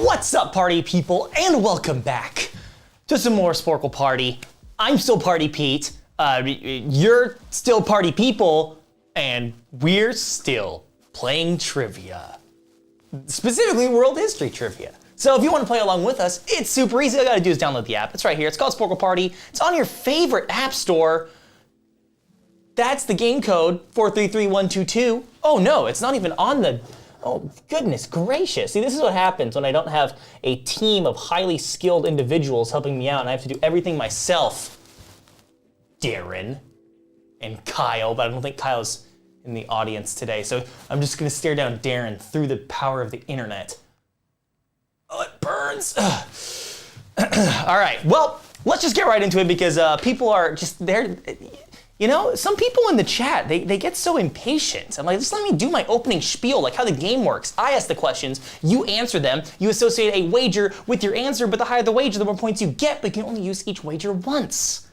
What's up, party people, and welcome back to some more Sporcle Party. I'm still Party Pete, you're still Party People, and we're still playing trivia. Specifically, world history trivia. So if you want to play along with us, it's super easy. All you gotta do is download the app. It's right here. It's called Sporcle Party. It's on your favorite app store. That's the game code, 433122. Oh no, it's not even on the... Oh, goodness gracious. See, this is what happens when I don't have a team of highly skilled individuals helping me out and I have to do everything myself. Darren and Kyle, but I don't think Kyle's in the audience today, so I'm just gonna stare down Darren through the power of the internet. Oh, it burns. All right, well, let's just get right into it because people are just there. You know, some people in the chat, they get so impatient. I'm like, just let me do my opening spiel, like how the game works. I ask the questions, you answer them, you associate a wager with your answer, but the higher the wager, the more points you get, but you can only use each wager once.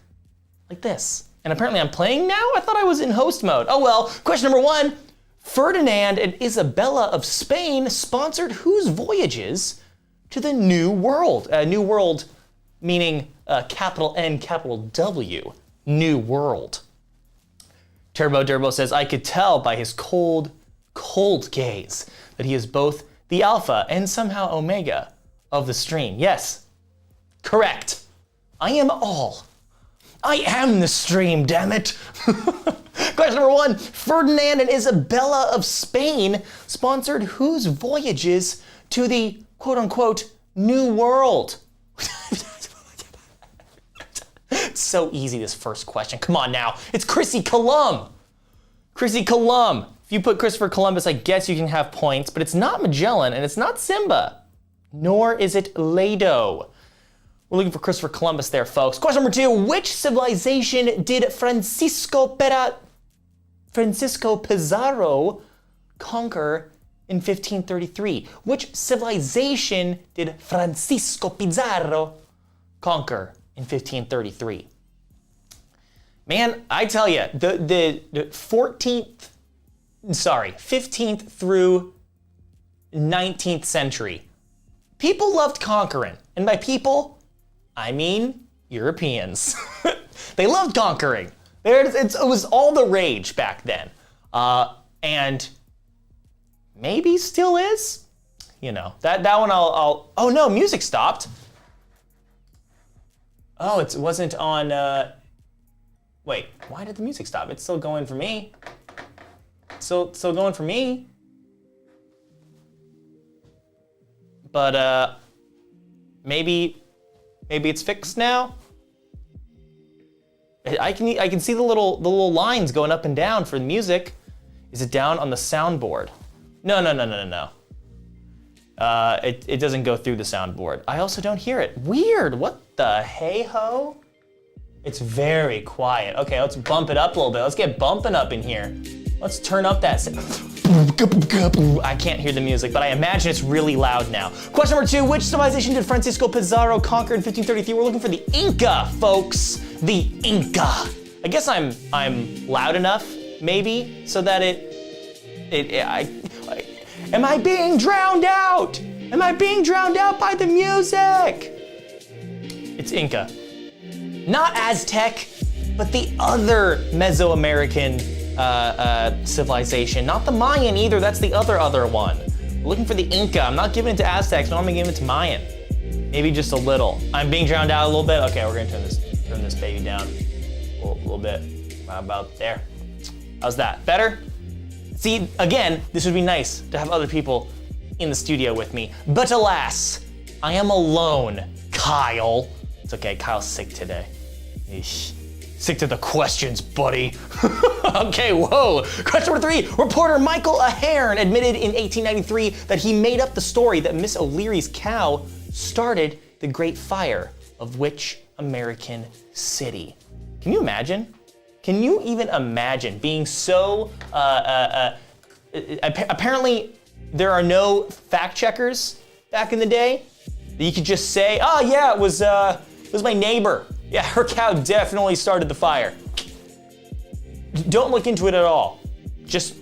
Like this. And apparently I'm playing now? I thought I was in host mode. Oh well, question number 1. Ferdinand and Isabella of Spain sponsored whose voyages to the New World? New World meaning capital N, capital W. New World. Turbo Durbo says, I could tell by his cold, cold gaze that he is both the alpha and somehow omega of the stream. Yes, correct. I am all. I am the stream, damn it. Question number 1, Ferdinand and Isabella of Spain sponsored whose voyages to the quote unquote New World? It's so easy, this first question. Come on now. It's Chrissy Colum. Chrissy Colum. If you put Christopher Columbus, I guess you can have points, but it's not Magellan and it's not Simba, nor is it Lado. We're looking for Christopher Columbus there, folks. Question number 2, which civilization did Francisco Pizarro conquer in 1533? Which civilization did Francisco Pizarro conquer in 1533. Man, I tell you, the 15th through 19th century, people loved conquering. And by people, I mean Europeans. They loved conquering. It was all the rage back then. And maybe still is. You know, that one I'll oh no, music stopped. Oh, it wasn't on, wait, why did the music stop? It's still going for me. Still going for me. But, maybe it's fixed now? I can see the little lines going up and down for the music. Is it down on the soundboard? No. It doesn't go through the soundboard. I also don't hear it. Weird, what the hey-ho? It's very quiet. Okay, let's bump it up a little bit. Let's get bumping up in here. Let's turn up that. I can't hear the music, but I imagine it's really loud now. Question number 2, which civilization did Francisco Pizarro conquer in 1533? We're looking for the Inca, folks. The Inca. I guess I'm loud enough, maybe, so that am I being drowned out? Am I being drowned out by the music? It's Inca. Not Aztec, but the other Mesoamerican civilization. Not the Mayan either, that's the other one. We're looking for the Inca. I'm not giving it to Aztecs, but I'm gonna give it to Mayan. Maybe just a little. I'm being drowned out a little bit. Okay, we're gonna turn this baby down a little bit. How about there? How's that? Better? See, again, this would be nice to have other people in the studio with me, but alas, I am alone, Kyle. It's okay, Kyle's sick today. Eesh. Sick to the questions, buddy. Okay, whoa. Question number 3, reporter Michael Ahern admitted in 1893 that he made up the story that Miss O'Leary's cow started the Great Fire of which American city? Can you imagine? Can you even imagine being so, apparently there are no fact checkers back in the day that you could just say, oh yeah, it was my neighbor. Yeah, her cow definitely started the fire. Don't look into it at all. Just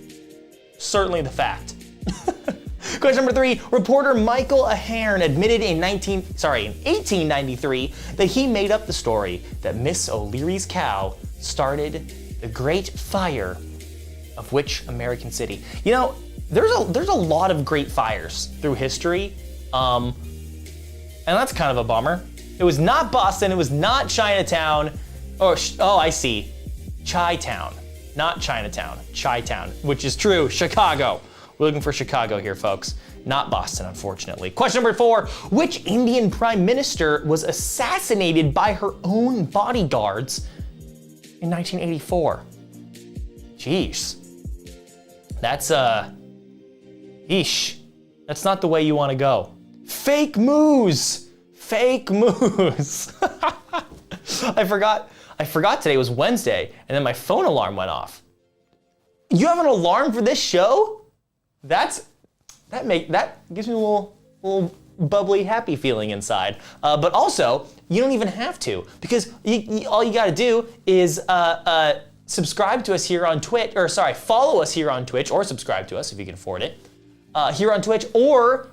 certainly the fact. Question Question number 3, reporter Michael Ahern admitted in 1893 that he made up the story that Miss O'Leary's cow started the Great Fire of which American city? You know, there's a lot of great fires through history, and that's kind of a bummer. It was not Boston, it was not Chinatown, oh, I see, Chi-town, not Chinatown, Chi-town, which is true, Chicago. We're looking for Chicago here, folks, not Boston, unfortunately. Question number 4, which Indian prime minister was assassinated by her own bodyguards in 1984? Jeez. That's, that's not the way you want to go. Fake moose! Fake moose! I forgot today was Wednesday, and then my phone alarm went off. You have an alarm for this show? That gives me a little bubbly, happy feeling inside. But also, you don't even have to, because all you gotta do is subscribe to us here on Twitch, follow us here on Twitch, or subscribe to us if you can afford it, here on Twitch, or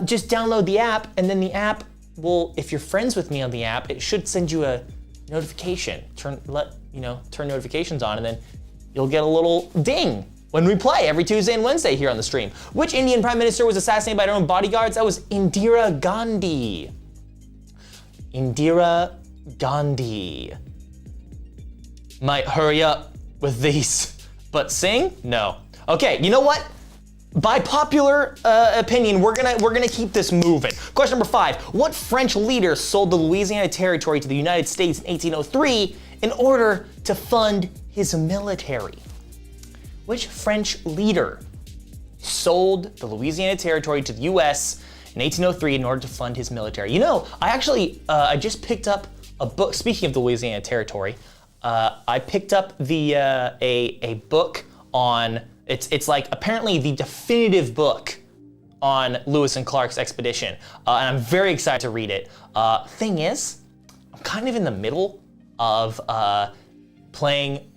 just download the app, and then the app will, if you're friends with me on the app, it should send you a notification. Turn notifications on, and then you'll get a little ding when we play every Tuesday and Wednesday here on the stream. Which Indian prime minister was assassinated by her own bodyguards? That was Indira Gandhi. Indira Gandhi. Might hurry up with these, but sing? No. Okay, you know what? By popular opinion, we're gonna keep this moving. Question number 5, what French leader sold the Louisiana Territory to the United States in 1803 in order to fund his military? Which French leader sold the Louisiana Territory to the US in 1803 in order to fund his military? You know, I just picked up a book, speaking of the Louisiana Territory, I picked up a book on, it's like apparently the definitive book on Lewis and Clark's expedition, and I'm very excited to read it. Thing is, I'm kind of in the middle of playing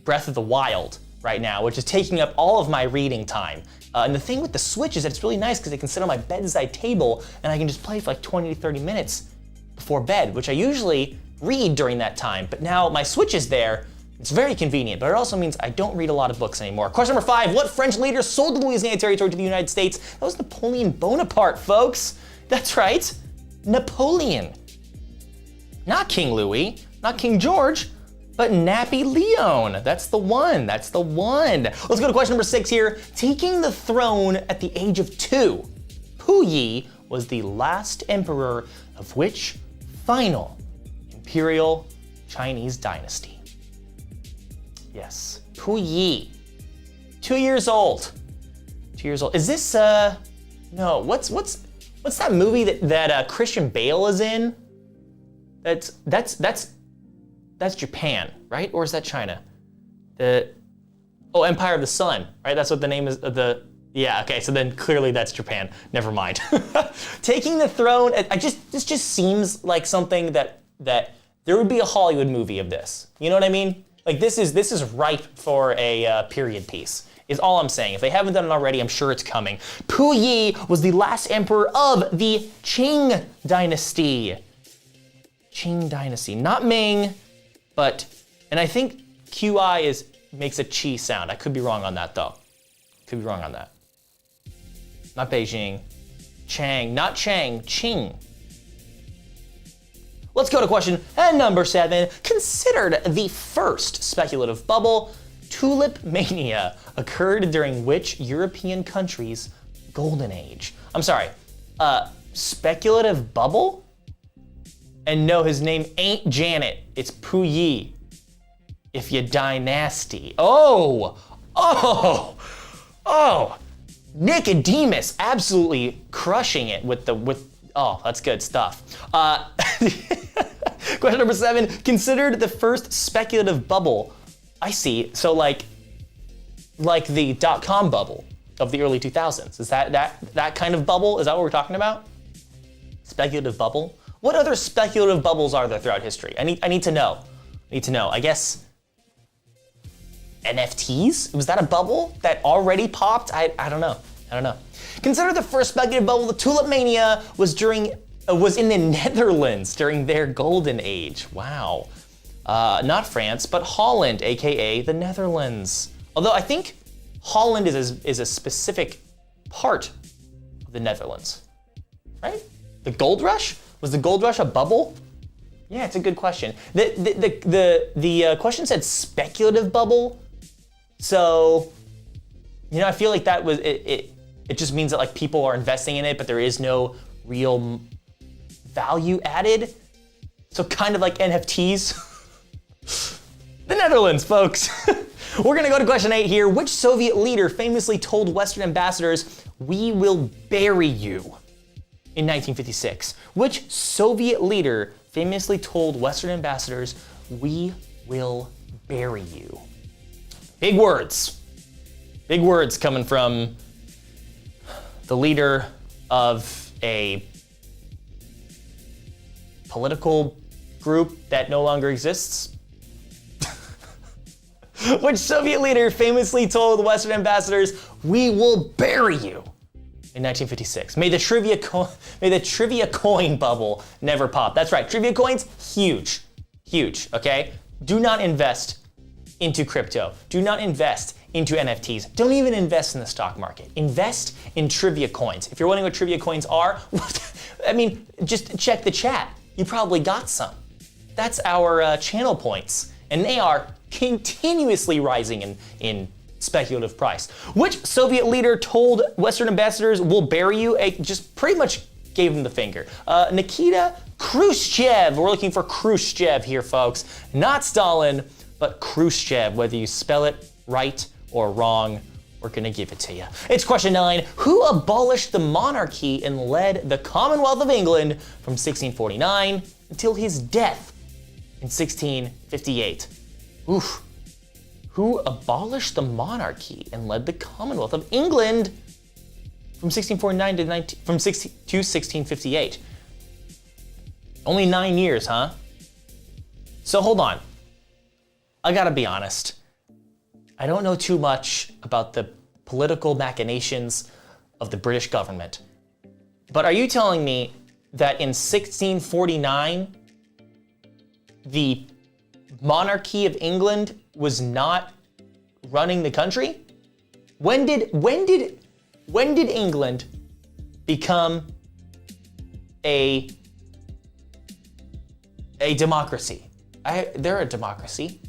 Breath of the Wild right now, which is taking up all of my reading time. And the thing with the Switch is that it's really nice because it can sit on my bedside table and I can just play for like 20 to 30 minutes before bed, which I usually read during that time. But now my Switch is there, it's very convenient, but it also means I don't read a lot of books anymore. Question number 5, what French leader sold the Louisiana Territory to the United States? That was Napoleon Bonaparte, folks. That's right, Napoleon. Not King Louis, not King George, but Nappy Leon. That's the one, that's the one. Let's go to question number 6 here. Taking the throne at the age of 2, Puyi was the last emperor of which final imperial Chinese dynasty? Yes, Puyi. 2 years old. 2 years old. Is this no? What's that movie that Christian Bale is in? That's Japan, right? Or is that China? Empire of the Sun, right? That's what the name is of the. Yeah, okay, so then clearly that's Japan. Never mind. Taking the throne, this just seems like something that there would be a Hollywood movie of this. You know what I mean? Like this is ripe for a period piece, is all I'm saying. If they haven't done it already, I'm sure it's coming. Puyi was the last emperor of the Qing dynasty. Qing dynasty, not Ming, and I think QI makes a chi sound. I could be wrong on that though. Could be wrong on that. Not Beijing. Chang, not Chang, Qing. Let's go to question number 7. Considered the first speculative bubble, tulip mania occurred during which European country's golden age? I'm sorry, speculative bubble? And no, his name ain't Janet, it's Puyi. If you die nasty. Oh! Nicodemus absolutely crushing it with that's good stuff. Question number 7, considered the first speculative bubble. I see, so like the .com bubble of the early 2000s. Is that kind of bubble? Is that what we're talking about? Speculative bubble? What other speculative bubbles are there throughout history? I need to know. I guess NFTs? Was that a bubble that already popped? I don't know. I don't know. Consider the first speculative bubble. The tulip mania was in the Netherlands during their golden age. Wow. Not France, but Holland, aka the Netherlands. Although I think Holland is a specific part of the Netherlands, right? The gold rush? Was the gold rush a bubble? Yeah, it's a good question. The question said speculative bubble, so I feel like that was it just means that like people are investing in it, but there is no real value added. So kind of like NFTs. The Netherlands, folks. We're gonna go to question 8 here. Which Soviet leader famously told Western ambassadors, "We will bury you," in 1956? Which Soviet leader famously told Western ambassadors, "We will bury you"? Big words. Big words coming from the leader of a political group that no longer exists. Which Soviet leader famously told Western ambassadors, "We will bury you," in 1956? May the trivia coin bubble never pop. That's right, trivia coins, huge, okay? Do not invest into crypto. Do not invest into NFTs. Don't even invest in the stock market. Invest in trivia coins. If you're wondering what trivia coins are, I mean, just check the chat. You probably got some. That's our channel points, and they are continuously rising in speculative price. Which Soviet leader told Western ambassadors, "We'll bury you"? Just pretty much gave them the finger. Nikita Khrushchev. We're looking for Khrushchev here, folks. Not Stalin, but Khrushchev. Whether you spell it right or wrong, we're gonna give it to you. It's question 9. Who abolished the monarchy and led the Commonwealth of England from 1649 until his death in 1658? Oof. Who abolished the monarchy and led the Commonwealth of England from 1649 to 1658? Only 9 years, huh? So hold on. I gotta be honest. I don't know too much about the political machinations of the British government. But are you telling me that in 1649, the monarchy of England was not running the country? When did England become a democracy? They're a democracy.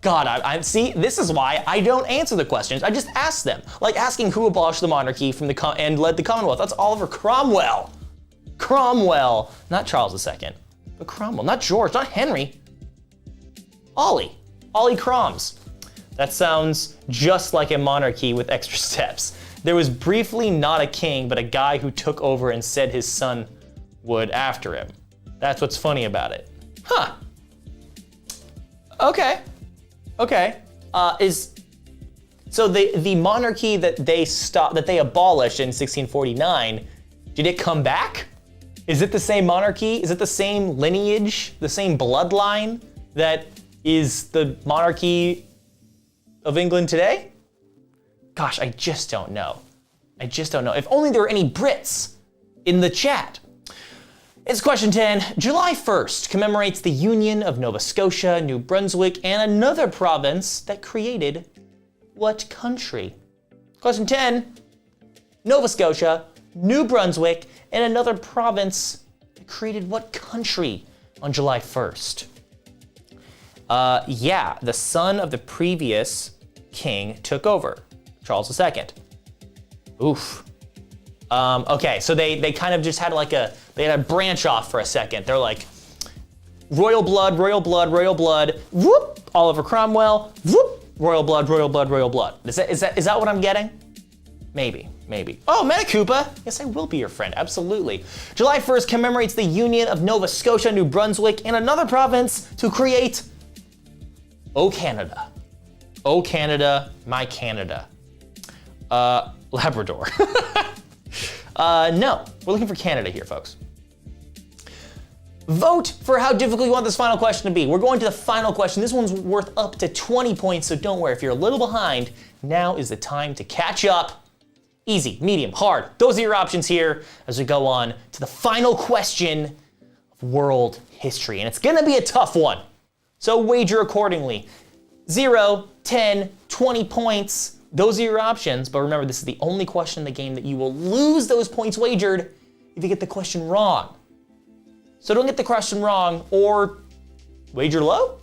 God, I see. This is why I don't answer the questions. I just ask them, like asking who abolished the monarchy and led the Commonwealth. That's Oliver Cromwell. Cromwell, not Charles II, but Cromwell, not George, not Henry. Ollie Croms. That sounds just like a monarchy with extra steps. There was briefly not a king, but a guy who took over and said his son would after him. That's what's funny about it. Huh. Okay. So the monarchy that they abolished in 1649, did it come back? Is it the same monarchy? Is it the same lineage, the same bloodline that is the monarchy of England today? Gosh, I just don't know. If only there were any Brits in the chat. It's question 10. July 1st commemorates the union of Nova Scotia, New Brunswick, and another province that created what country? Question 10. Nova Scotia, New Brunswick, and another province that created what country on July 1st? Yeah, the son of the previous king took over, Charles II. Oof. Okay, so they kind of just had they had a branch off for a second. They're like, royal blood, whoop, Oliver Cromwell, whoop, royal blood. Is that what I'm getting? Maybe. Oh, Metacupa, yes, I will be your friend, absolutely. July 1st commemorates the union of Nova Scotia, New Brunswick, and another province to create Canada. Oh, Canada, my Canada. Labrador. No, we're looking for Canada here, folks. Vote for how difficult you want this final question to be. We're going to the final question. This one's worth up to 20 points, so don't worry. If you're a little behind, now is the time to catch up. Easy, medium, hard. Those are your options here as we go on to the final question of world history. And it's gonna be a tough one, so wager accordingly. 0, 10, 20 points. Those are your options, but remember, this is the only question in the game that you will lose those points wagered if you get the question wrong. So don't get the question wrong or wager low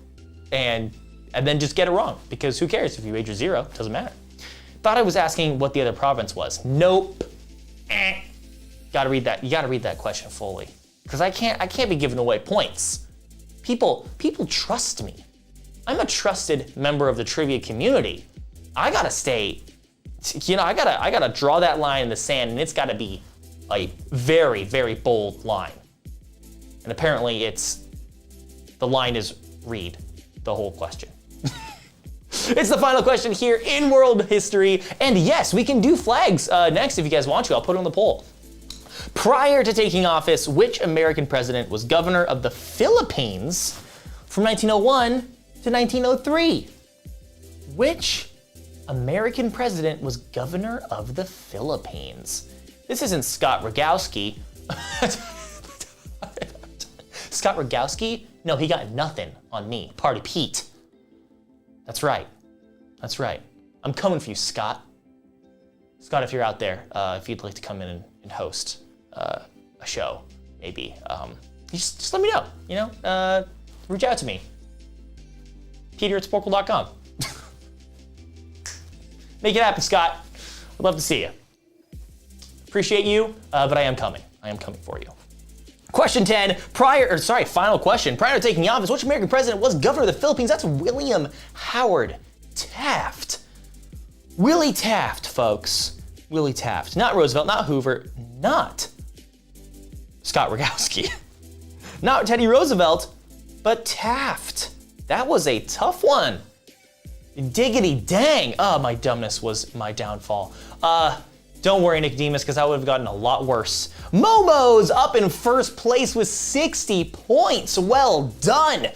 and then just get it wrong, because who cares if you wager 0, it doesn't matter. Thought I was asking what the other province was. Nope. Gotta read that. You gotta read that question fully, because I can't be giving away points. People trust me. I'm a trusted member of the trivia community. I gotta stay, I gotta draw that line in the sand, and it's gotta be a very, very bold line. And apparently the line is read the whole question. It's the final question here in world history. And yes, we can do flags next if you guys want to. I'll put it on the poll. Prior to taking office, which American president was governor of the Philippines from 1901 to 1903? Which American president was governor of the Philippines? This isn't Scott Rogowski. Scott Rogowski? No, he got nothing on me. Party Pete. That's right. That's right. I'm coming for you, Scott. Scott, if you're out there, if you'd like to come in and host a show, maybe, just let me know, reach out to me. Peter@sporcle.com. Make it happen, Scott. I'd love to see you. Appreciate you, but I am coming. I am coming for you. Question 10, final question. Prior to taking office, which American president was governor of the Philippines? That's William Howard Taft. Willie Taft, folks. Willie Taft. Not Roosevelt, not Hoover, not Scott Rogowski. Not Teddy Roosevelt, but Taft. That was a tough one. Diggity dang. Oh, my dumbness was my downfall. Don't worry, Nicodemus, because I would have gotten a lot worse. Momo's up in first place with 60 points. Well done.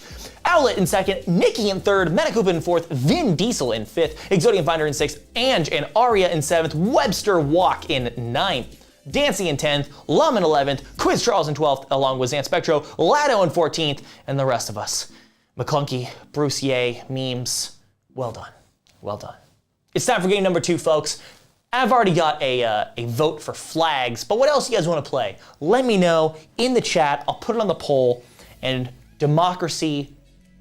Owlet in second, Nikki in third, Metacoop in fourth, Vin Diesel in fifth, Exodium Finder in sixth, Ange and Aria in seventh, Webster Walk in ninth, Dancy in 10th, Lum in 11th, Quiz Charles in 12th, along with Zan Spectro, Lado in 14th, and the rest of us. McClunky, Bruce Ye, memes. Well done. Well done. It's time for game number 2, folks. I've already got a vote for flags, but what else do you guys want to play? Let me know in the chat. I'll put it on the poll, and democracy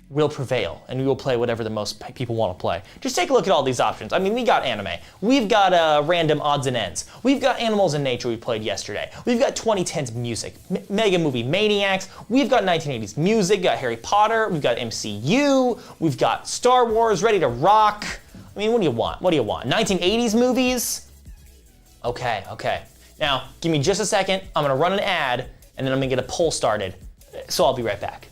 will prevail, and we will play whatever the most people want to play. Just take a look at all these options. I mean, we got anime. We've got random odds and ends. We've got Animals in Nature we played yesterday. We've got 2010s music, Mega Movie Maniacs. We've got 1980s music, got Harry Potter. We've got MCU. We've got Star Wars, Ready to Rock. I mean, what do you want? What do you want? 1980s movies? Okay. Now, give me just a second. I'm gonna run an ad, and then I'm gonna get a poll started. So I'll be right back.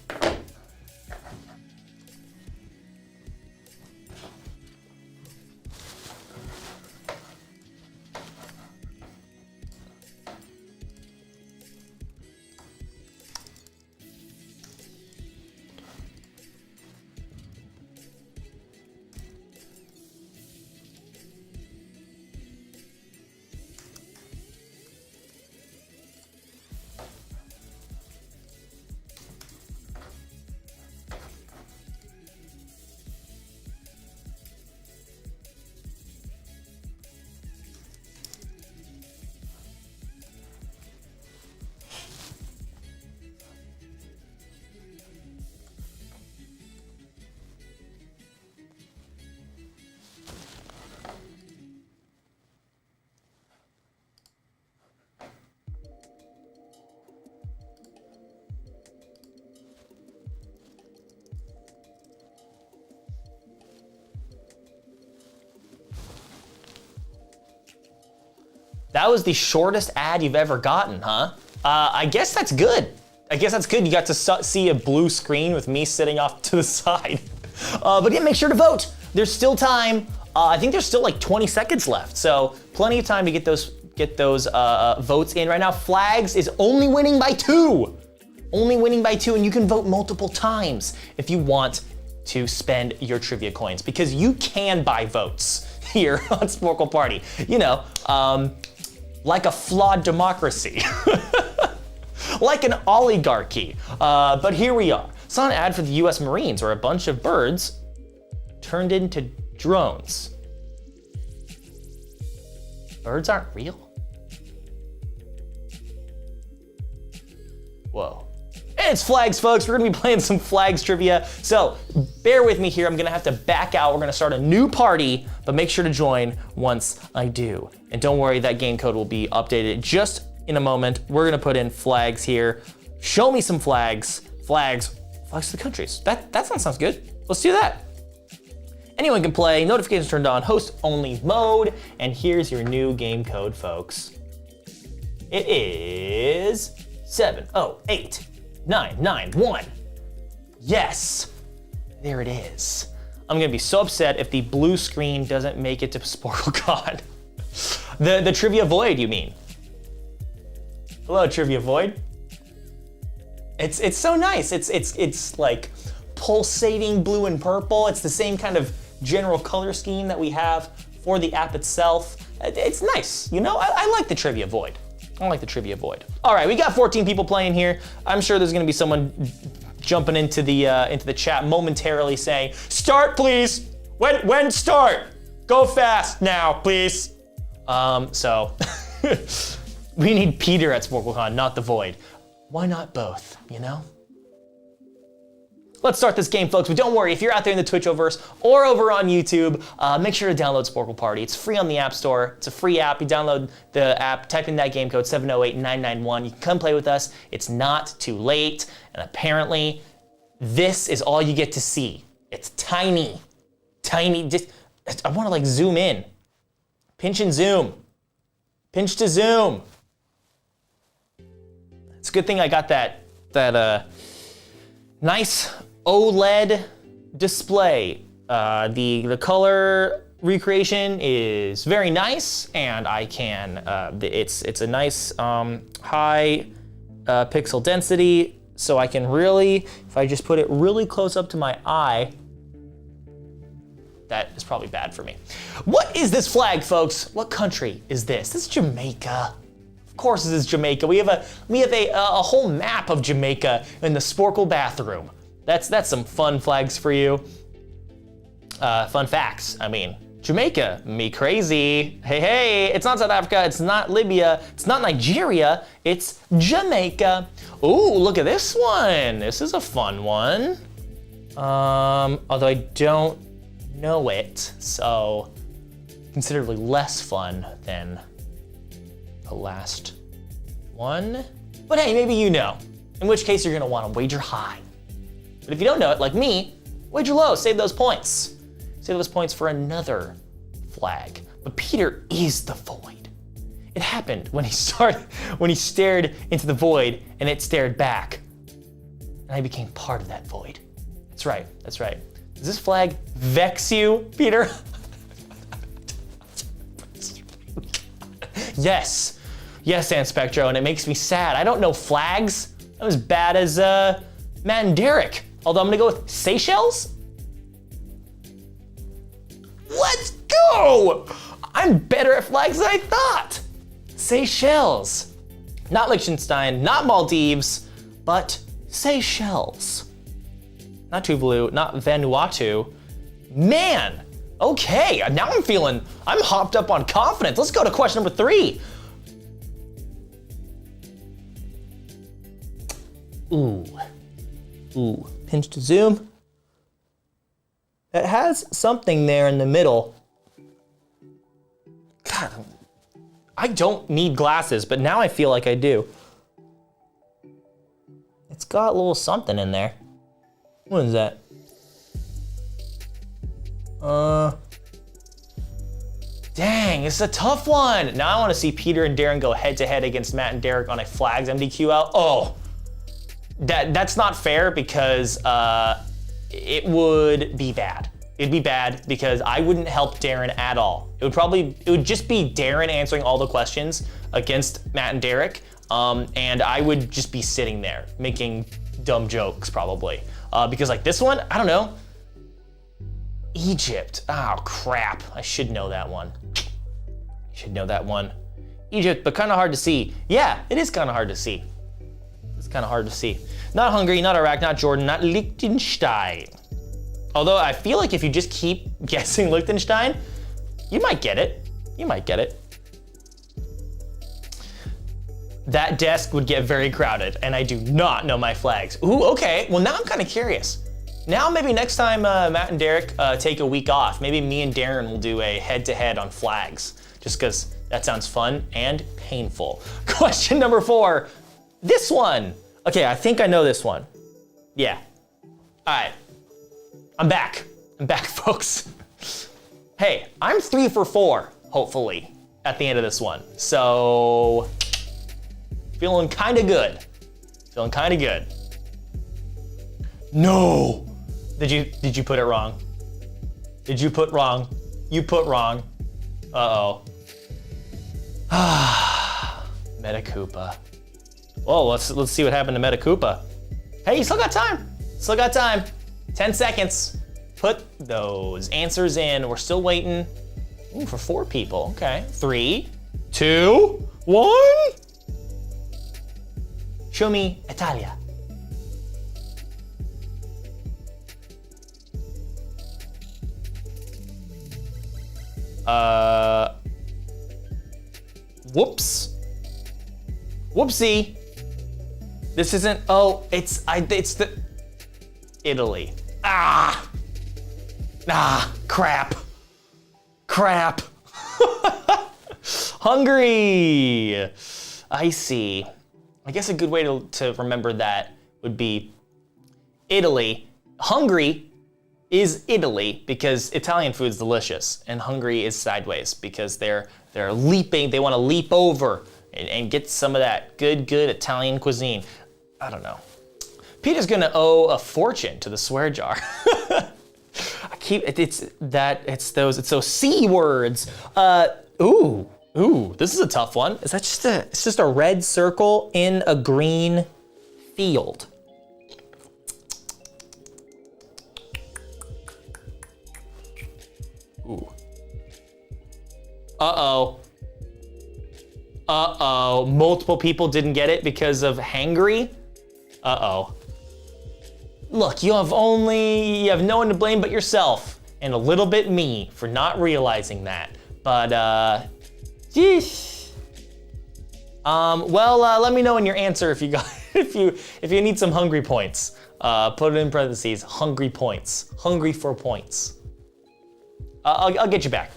That was the shortest ad you've ever gotten, huh? I guess that's good. You got to see a blue screen with me sitting off to the side. But yeah, make sure to vote. There's still time. I think there's still like 20 seconds left, so plenty of time to get those votes in right now. Flags is only winning by 2. only winning by 2, and you can vote multiple times if you want to spend your trivia coins, because you can buy votes here on Sporcle Party. You know, like a flawed democracy. Like an oligarchy. But here we are. Saw an ad for the US Marines where a bunch of birds turned into drones. Birds aren't real? Whoa. And it's flags, folks. We're gonna be playing some flags trivia. So bear with me here. I'm gonna have to back out. We're gonna start a new party, but make sure to join once I do. And don't worry, that game code will be updated just in a moment. We're gonna put in flags here. Show me some flags. Flags to the countries. That sounds good. Let's do that. Anyone can play, notifications turned on, host only mode, and here's your new game code, folks. It is 708991. Yes, there it is. I'm gonna be so upset if the blue screen doesn't make it to SporcleCon. The Trivia Void, you mean? Hello, Trivia Void. It's so nice. It's like pulsating blue and purple. It's the same kind of general color scheme that we have for the app itself. It's nice, you know? I like the Trivia Void. I like the Trivia Void. All right, we got 14 people playing here. I'm sure there's gonna be someone jumping into the chat momentarily saying, "Start, please. When start? Go fast now, please." So we need Peter at SporcleCon, not the Void. Why not both, you know? Let's start this game, folks, but don't worry, if you're out there in the Twitchoverse or over on YouTube, make sure to download Sporcle Party. It's free on the App Store. It's a free app. You download the app, type in that game code, 708991. You can come play with us. It's not too late, and apparently, this is all you get to see. It's tiny, just, I wanna like zoom in. Pinch and zoom. Pinch to zoom. It's a good thing I got that nice OLED display. The color recreation is very nice, and I can, it's a nice high pixel density, so I can really, if I just put it really close up to my eye, that is probably bad for me. What is this flag, folks? What country is this? This is Jamaica. Of course this is Jamaica. We have a whole map of Jamaica in the Sporcle bathroom. That's some fun flags for you. Fun facts, I mean. Jamaica, me crazy. Hey, it's not South Africa, it's not Libya, it's not Nigeria, it's Jamaica. Ooh, look at this one. This is a fun one. Although I don't know it, so considerably less fun than the last one. But hey, maybe you know, in which case you're gonna wanna wager high. But if you don't know it, like me, wager low, save those points. Save those points for another flag. But Peter is the void. It happened when he stared into the void and it stared back. And I became part of that void. That's right. Does this flag vex you, Peter? Yes, Anspectro, and it makes me sad. I don't know flags. I'm as bad as Matt and Derek. Although I'm gonna go with Seychelles. Let's go! I'm better at flags than I thought. Seychelles. Not Liechtenstein, not Maldives, but Seychelles. Not Tuvalu, not Vanuatu. Man, okay, now I'm hopped up on confidence. Let's go to question number 3. Ooh, pinch to zoom. It has something there in the middle. God, I don't need glasses, but now I feel like I do. It's got a little something in there. What is that? Dang, this is a tough one. Now I want to see Peter and Darren go head to head against Matt and Derek on a flags MDQL. Oh, that's not fair because it would be bad. It'd be bad because I wouldn't help Darren at all. It would just be Darren answering all the questions against Matt and Derek. and I would just be sitting there making dumb jokes probably. Because like this one, I don't know. Egypt, oh crap, I should know that one. Egypt, but kind of hard to see. Yeah, it is kind of hard to see. Not Hungary, not Iraq, not Jordan, not Liechtenstein. Although I feel like if you just keep guessing Liechtenstein, you might get it. That desk would get very crowded, and I do not know my flags. Ooh, okay, well now I'm kind of curious. Now maybe next time Matt and Derek take a week off, maybe me and Darren will do a head-to-head on flags, just because that sounds fun and painful. Question number 4, this one. Okay, I think I know this one. Yeah, all right, I'm back, folks. Hey, I'm 3 for 4, hopefully, at the end of this one. So, feeling kind of good. No! Did you put it wrong? You put wrong. Uh-oh. Metacoopa. Whoa, let's see what happened to Metacoopa. Hey, you still got time. 10 seconds. Put those answers in. We're still waiting. Ooh, for 4 people. Okay. 3, 2, 1. Show me Italia. Whoops. Whoopsie. This isn't, oh, it's the, Italy. Crap. Hungary. I see. I guess a good way to remember that would be Italy. Hungry is Italy because Italian food's delicious, and Hungary is sideways because they're leaping, they want to leap over and get some of that good Italian cuisine. I don't know. Peter's gonna owe a fortune to the swear jar. It's those C words. Ooh, this is a tough one. Is that just a red circle in a green field? Ooh. Uh-oh. Multiple people didn't get it because of hangry? Uh-oh. Look, you have no one to blame but yourself, and a little bit me for not realizing that. But, let me know in your answer if you got, if you need some hungry points. Put it in parentheses, hungry points. Hungry for points. I'll get you back.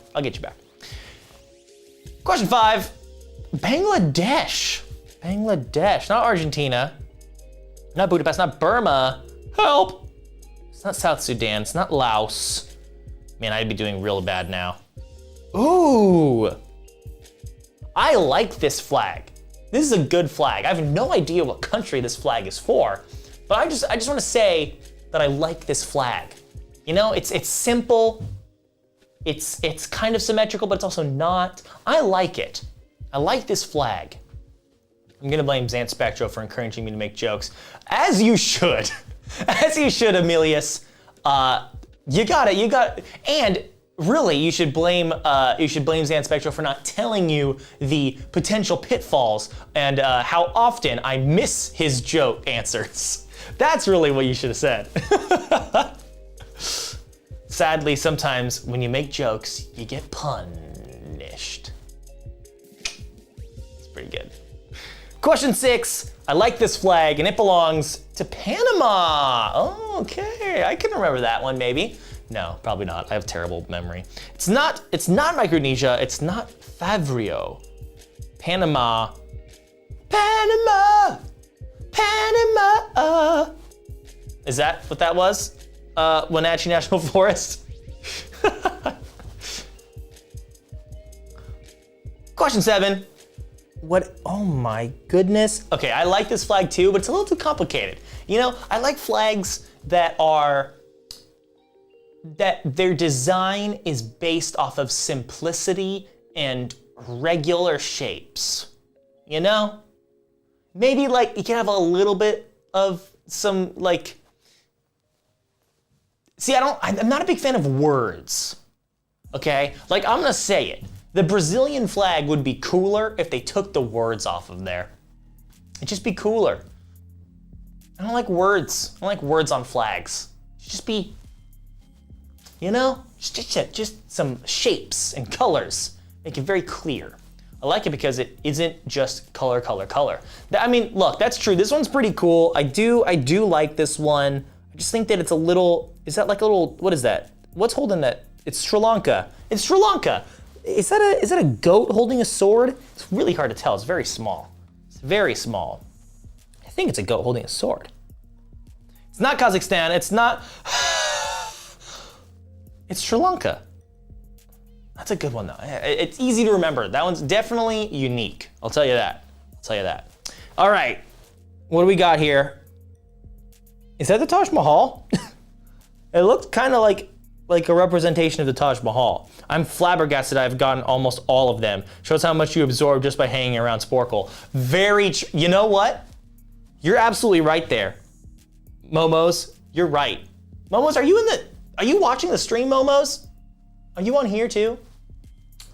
Question 5, Bangladesh. Not Argentina. Not Budapest, not Burma. Help! It's not South Sudan, it's not Laos. Man, I'd be doing real bad now. Ooh! I like this flag. This is a good flag. I have no idea what country this flag is for, but I just want to say that I like this flag. You know, it's simple. It's kind of symmetrical, but it's also not. I like it. I like this flag. I'm gonna blame Zant Spectro for encouraging me to make jokes. As you should. As you should, Emilius. You got it. And really, you should blame Zant Spectro for not telling you the potential pitfalls and how often I miss his joke answers. That's really what you should have said. Sadly, sometimes when you make jokes, you get punished. It's pretty good. Question 6, I like this flag and it belongs to Panama. Oh, okay, I can remember that one maybe. No, probably not, I have terrible memory. It's not Micronesia, it's not Favrio. Panama. Is that what that was? Wenatchee National Forest? Question 7. Oh my goodness. Okay, I like this flag too, but it's a little too complicated. You know, I like flags that their design is based off of simplicity and regular shapes. You know? Maybe like you can have a little bit of some like, see, I'm not a big fan of words, okay? Like, I'm gonna say it. The Brazilian flag would be cooler if they took the words off of there. It'd just be cooler. I don't like words. I don't like words on flags. It should just be, you know, just some shapes and colors. Make it very clear. I like it because it isn't just color, color, color. I mean, look, that's true. This one's pretty cool. I do like this one. I just think that it's a little, is that like a little, what is that? What's holding that? It's Sri Lanka. It's Sri Lanka. Is that a goat holding a sword? It's really hard to tell. It's very small. It's very small. I think it's a goat holding a sword. It's not Kazakhstan. It's not. It's Sri Lanka. That's a good one though. It's easy to remember. That one's definitely unique. I'll tell you that. All right. What do we got here? Is that the Taj Mahal? It looked kind of like a representation of the Taj Mahal. I'm flabbergasted I've gotten almost all of them. Shows how much you absorb just by hanging around Sporcle. You know what? You're absolutely right there. Momos, you're right. Momos, are you watching the stream, Momos? Are you on here too?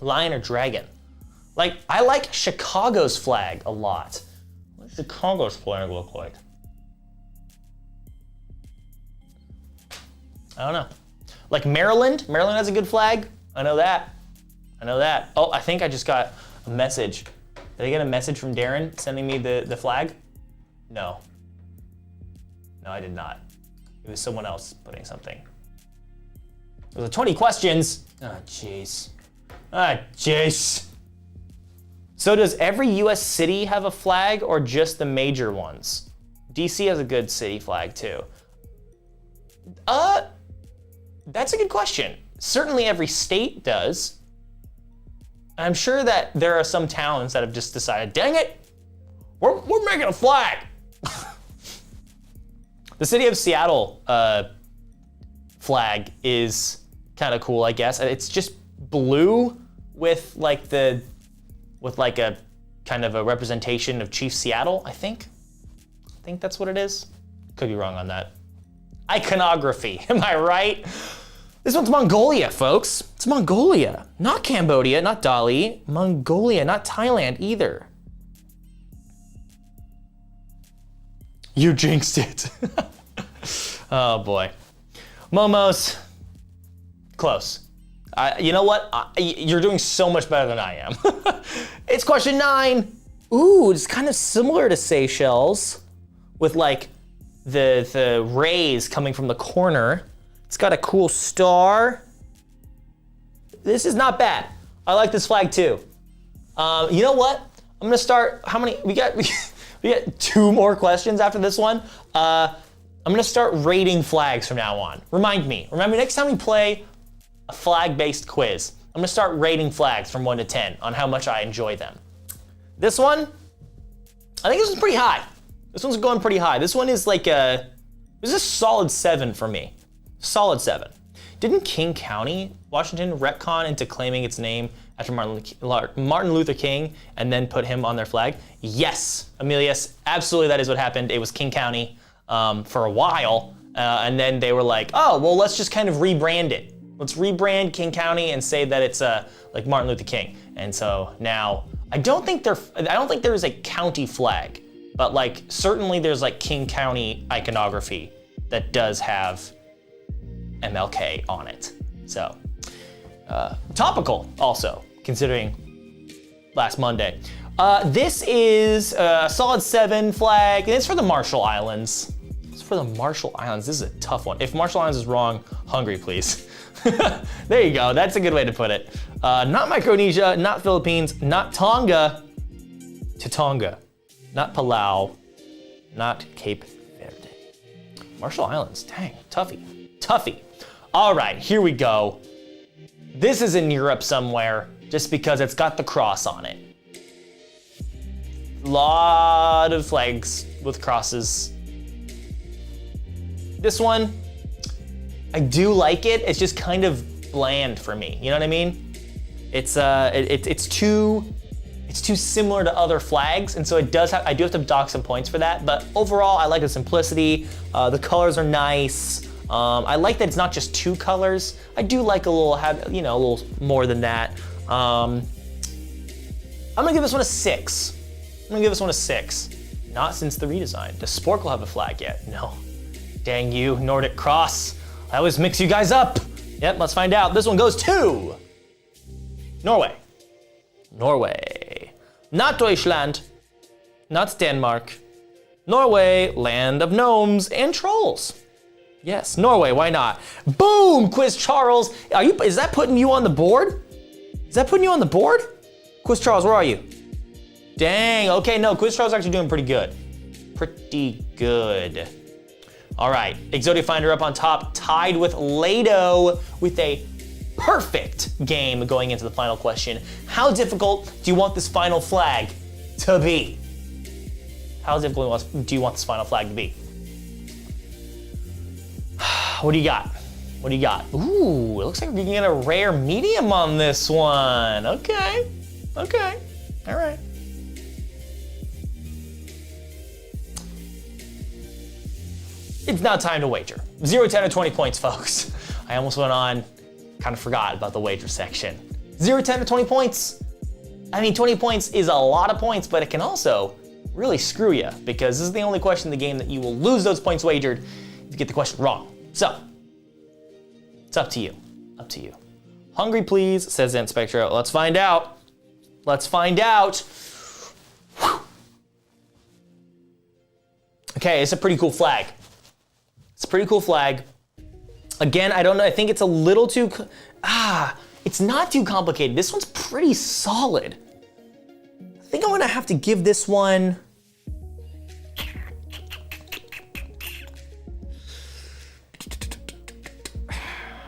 Lion or dragon? Like, I like Chicago's flag a lot. What does Chicago's flag look like? I don't know. Like Maryland has a good flag. I know that. Oh, I think I just got a message. Did I get a message from Darren sending me the flag? No, I did not. It was someone else putting something. It was 20 questions. Ah, jeez. So does every US city have a flag or just the major ones? DC has a good city flag too. That's a good question. Certainly every state does. I'm sure that there are some towns that have just decided, dang it, we're making a flag. The city of Seattle flag is kind of cool, I guess. It's just blue with a kind of a representation of Chief Seattle, I think. I think that's what it is. Could be wrong on that. Iconography, am I right? This one's Mongolia, folks. It's Mongolia, not Cambodia, not Dali. Mongolia, not Thailand either. You jinxed it. Oh boy. Momos, close. You know what? You're doing so much better than I am. It's question 9. Ooh, it's kind of similar to Seychelles with like the rays coming from the corner. It's got a cool star. This is not bad. I like this flag too. You know what? I'm gonna start, how many, we got 2 more questions after this one. I'm gonna start rating flags from now on. Remember next time we play a flag-based quiz, I'm gonna start rating flags from 1 to 10 on how much I enjoy them. This one, I think this one's pretty high. This one's going pretty high. This one is like this is a solid 7 for me. Solid 7. Didn't King County, Washington, retcon into claiming its name after Martin Luther King and then put him on their flag? Yes, Emilius, absolutely that is what happened. It was King County for a while, and then they were like, oh, well, let's just kind of rebrand it. Let's rebrand King County and say that it's like Martin Luther King. And so now, I don't think there is a county flag, but like certainly there's like King County iconography that does have MLK on it. So, topical also, considering last Monday. This is a solid 7 flag, and it's for the Marshall Islands. It's for the Marshall Islands. This is a tough one. If Marshall Islands is wrong, hungry, please. There you go, that's a good way to put it. Not Micronesia, not Philippines, not Tonga, Tatonga, not Palau, not Cape Verde. Marshall Islands, dang, toughy. All right, here we go. This is in Europe somewhere, just because it's got the cross on it. Lot of flags with crosses. This one, I do like it. It's just kind of bland for me. You know what I mean? It's it's too similar to other flags, and so I do have to dock some points for that. But overall, I like the simplicity. The colors are nice. I like that it's not just 2 colors. I do like a little more than that. I'm gonna give this one a 6. Not since the redesign. Does Sporcle have a flag yet? No. Dang you, Nordic Cross. I always mix you guys up. Yep, let's find out. This one goes to Norway. Not Deutschland. Not Denmark. Norway, land of gnomes and trolls. Yes, Norway, why not? Boom, Quiz Charles. Is that putting you on the board? Quiz Charles, where are you? Dang, okay, no, Quiz Charles is actually doing pretty good. All right, Exodia Finder up on top, tied with Lado with a perfect game going into the final question. How difficult do you want this final flag to be? How difficult do you want this final flag to be? What do you got? Ooh, it looks like we can get a rare medium on this one. Okay, all right. It's now time to wager. 0, 10, or 20 points, folks. I almost went on, kind of forgot about the wager section. 0, 10, or 20 points. I mean, 20 points is a lot of points, but it can also really screw you because this is the only question in the game that you will lose those points wagered if you get the question wrong. So, it's up to you. Hungry please, says Zen Spectro. Let's find out. Okay, it's a pretty cool flag. Again, I don't know, I think it's a little too, it's not too complicated. This one's pretty solid. I think I'm gonna have to give this one,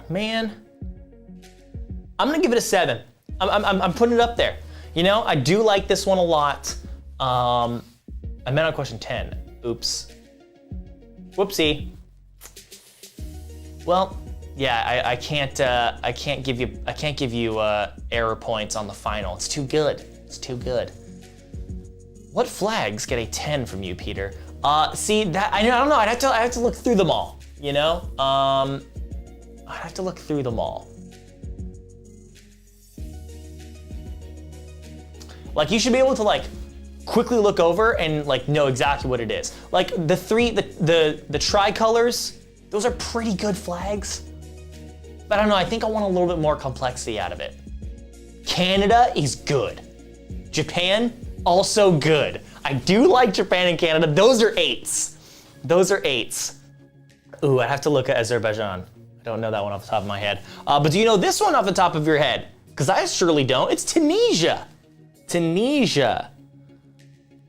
man, I'm gonna give it a 7. I'm putting it up there. You know, I do like this one a lot. I meant on question 10. Oops. Whoopsie. Well, yeah, I can't give you error points on the final. It's too good. What flags get a 10 from you, Peter? See that I don't know. I have to look through them all. You know, I'd have to look through them all. Like you should be able to like quickly look over and like know exactly what it is. Like the tricolors, those are pretty good flags. But I don't know, I think I want a little bit more complexity out of it. Canada is good. Japan, also good. I do like Japan and Canada. Those are 8s. Ooh, I'd have to look at Azerbaijan. I don't know that one off the top of my head. But do you know this one off the top of your head? Because I surely don't. It's Tunisia.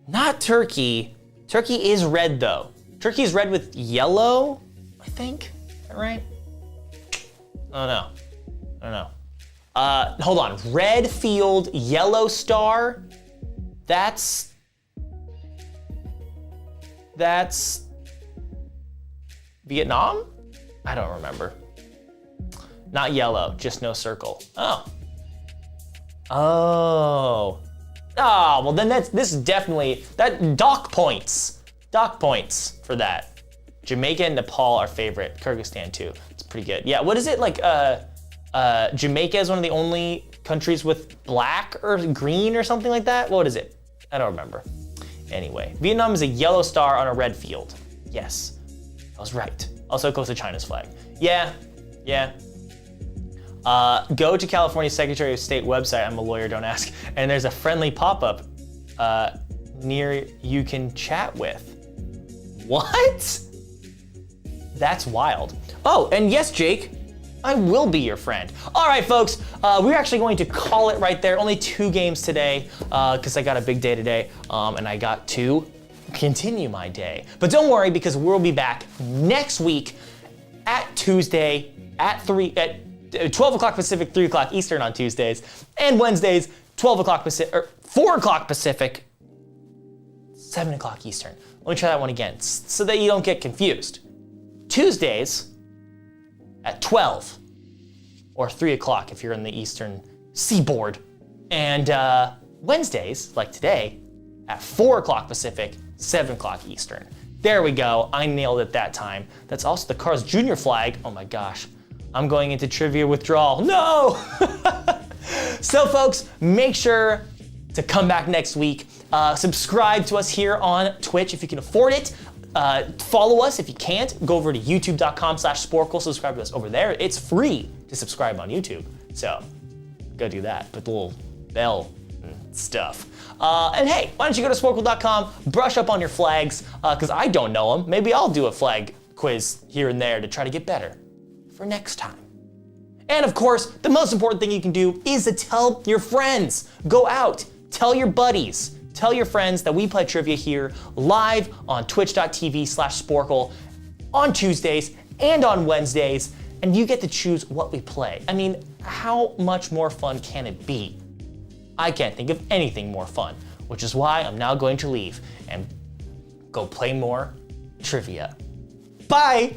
Not Turkey. Turkey is red though. Turkey is red with yellow, I think. Is that right? I don't know. Hold on. Red field, yellow star. That's Vietnam? I don't remember. Not yellow, just no circle. Oh, well then this is definitely, that dock points for that. Jamaica and Nepal are favorite, Kyrgyzstan too. It's pretty good. Yeah, what is it like, Jamaica is one of the only countries with black or green or something like that? What is it? I don't remember. Anyway, Vietnam is a yellow star on a red field. Yes, I was right. Also close to China's flag. Yeah. Go to California Secretary of State website, I'm a lawyer, don't ask, and there's a friendly pop-up near you can chat with. What? That's wild. Oh, and yes, Jake, I will be your friend. All right, folks, we're actually going to call it right there. Only 2 games today, because I got a big day today, and I got to continue my day. But don't worry, because we'll be back next week at Tuesday at 12 o'clock Pacific, 3 o'clock Eastern on Tuesdays, and Wednesdays, 12 o'clock Pacific, or 4 o'clock Pacific, 7 o'clock Eastern. Let me try that one again, so that you don't get confused. Tuesdays at 12, or 3 o'clock if you're in the Eastern Seaboard, and Wednesdays, like today, at 4 o'clock Pacific, 7 o'clock Eastern. There we go, I nailed it that time. That's also the Cars Jr. flag. Oh my gosh, I'm going into trivia withdrawal. No! So folks, make sure to come back next week. Subscribe to us here on Twitch if you can afford it. Follow us if you can't. Go over to youtube.com/Sporcle. Subscribe to us over there. It's free to subscribe on YouTube. So go do that. Put the little bell and stuff. And hey, why don't you go to Sporcle.com, brush up on your flags, because I don't know them. Maybe I'll do a flag quiz here and there to try to get better for next time. And of course, the most important thing you can do is to tell your friends. Go out, tell your buddies, tell your friends that we play trivia here live on twitch.tv/Sporcle on Tuesdays and on Wednesdays, and you get to choose what we play. I mean, how much more fun can it be? I can't think of anything more fun, which is why I'm now going to leave and go play more trivia. Bye!